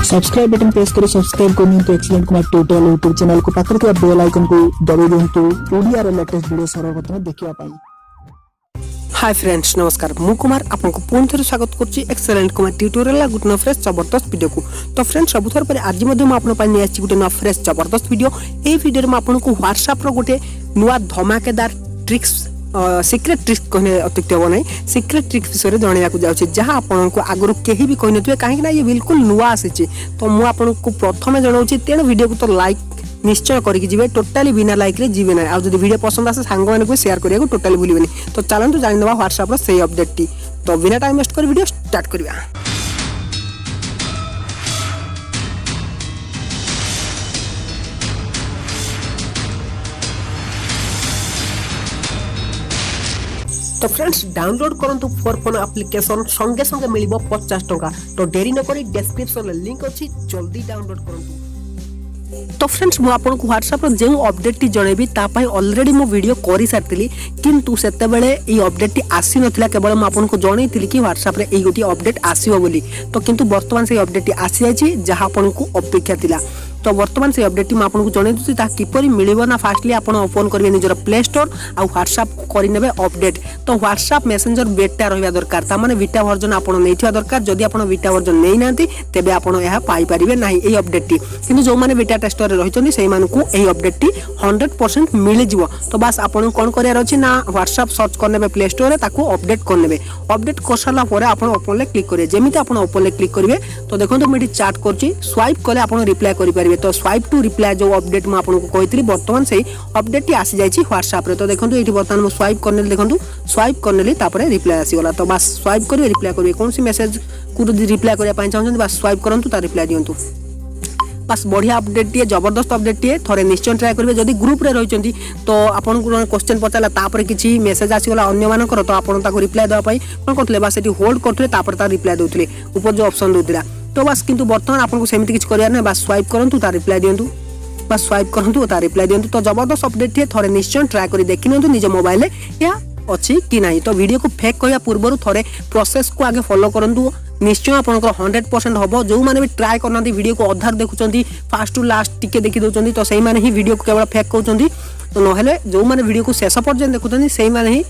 Subscribe button press करी subscribe करनी तो excellent Kumar tutorial YouTube channel को पाकर के बेल आइकन को दबाई दिंतु ओडिया रे लेटेस्ट वीडियो सर्वप्रथम देखिया पाई। हाय फ्रेंड्स नमस्कार मु कुमार आपको पुणी थे स्वागत करुच्ची एक्सेलेंट कुमार ट्यूटोरियल गुड न फ्रेश जबरदस्त वीडियो को। तो फ्रेंड्स सब थर पर आज गोटे न फ्रेश जबरदस्त वीडियो। ये वीडियो में आपको व्हाट्सएप गोटे नुआ धमाकेदार ट्रिक्स सीक्रेट ट्रिक्स कहने अत्युक्त हम ना सीक्रेट ट्रिक्स विषय जनवाक जाऊँगी जहाँ आपको आगुरी कहीं भी कही थे कहीं ये बिल्कुल नुआ आसी तो मुझे प्रथम जनाऊँगी तेणु वीडियो को तो लाइक निश्चय करके टोटाली बिना लाइक रे जीवे ना। आदि वीडियो पसंद आसे सांग मैंने शेयर करने को टोटाली भूलें। तो चलते जानीदे व्हाट्सएप से अपडेट टी। तो बिना टाइम वेस्ट कर वीडियो स्टार्ट करवा। तो फ्रेंड्स डाउनलोड करंतु फॉर फोन एप्लिकेशन संगे संगे मिलिबो 50 टंका। तो देरी न करी डिस्क्रिप्शन लिंक अछि जल्दी डाउनलोड करंतु। तो फ्रेंड्स मु आपको व्हाट्सएप रो जो अपडेट टी जनैबी तापाई ऑलरेडी मो वीडियो करि सारतिली किंतु सेते बेले ई अपडेट टी आसी नथिला केवल मु आपको जनैतिली कि व्हाट्सएप रे ई गोटी अपडेट आसीबो बोली। तो किंतु वर्तमान से अपडेट टी आसी जायछि जहा आपको अपेक्षा थिला। तो वर्तमान से अपडेट मैं आपको जन दूसरी किपरि मिलिबो ना फास्टली आप ओपन करेंगे निजर प्ले स्टोर आ व्हाट्सएप करने अपडेट। तो व्हाट्सएप मेसेंजर बेटा रहा दरकार तामाने बीटा वर्जन आप नहीं दरकार। जदि आप बीटा वर्जन नहीं ना तेबे आप पाइपर ना ये अपडेट टी किंतु जो मैंने बीटा टेस्टर रही से अपडेट टी 100% मिल जाव। तो बस आपको कौन करार अच्छी ना व्हाट्सएप सर्च करने प्ले स्टोर अपडेट करने अपडेट कर सारापर आप ओपन क्लिक करेंगे जमी आप ओपन क्लिक करेंगे। तो देखो मुझे चैट कर स्वाइप कले आप रिप्लाई करेंगे। तो स्वाइप टू रिप्लाई जो अपडेट मैं आपको कही बर्तमान से अपडेट टी आसी जाइए व्हाट्सएप रे। तो देखो ये बर्तमान मुझे स्वाइप करने देखो स्वाइप करने रिप्लाई आसीगला। तो बस स्वाइप करेंगे रिप्लाई करेंगे कौन सी मेसेज को रिप्लाई करने चाहते बस स्वाइप करूँ तार रिप्लाई दिंतु। बस बढ़िया अपडेट टी जबरदस्त अपडेट टी थे निश्चय ट्राए करेंगे। जदि ग्रुप रे रही तो आपको क्वेश्चन पचारा तापर किसी मेसेज आसीगला अन्य मानकर तो आपको रिप्लाई देवाई कौन करते बस ये होल्ड करते रिप्लाई देते ऊपर जो ऑप्शन दूसरा। तो बस किंतु बर्तमान आपको सेमती किसी करार ना बस स्वाइप करूँ तार रिप्लाई दिंतु बस स्वाइप करूँ तार रिप्लाई दिंतु। तो जबरदस्त अपडेट टी थे निश्चय ट्राए कर देखी नियंतु निज मोबाइल या अच्छी कि नहीं। तो वीडियो को फेक कहया पूर्व थे प्रोसेस को आगे फॉलो करूँ निश्चय आपंकर 100% हम। जो मैंने भी ट्राए करना वीडियो को अधार देखुं फास्ट टू लास्ट टिके देखी दौरान तो से ही वीडियो को केवल फेक कहते। तो ना जो मैंने वीडियो को शेष पर्यटन देखुं से ही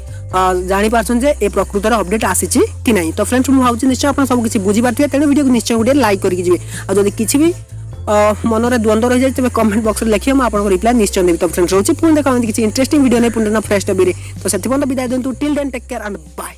जापार ए प्रकृत अपडेट आसी कि नहीं। तो फ्रेंड्स मुझे निश्चय आप सब किसी बुझीपारे तेणु वीडियो को निश्चय गोटे लाइक करके जी। आदि किसी भी मन में द्वंद्व रही जाए तेज कमेंट बॉक्स में लिखिए आपको रिप्लाई निश्चय देवी। तो फ्रेंड्स रोचे पुणी देखा किसी इंटरेस्टिंग वीडियो नहीं पुणी फ्रेश टॉपिक। तो से विदाय दिंतु till then take care and bye.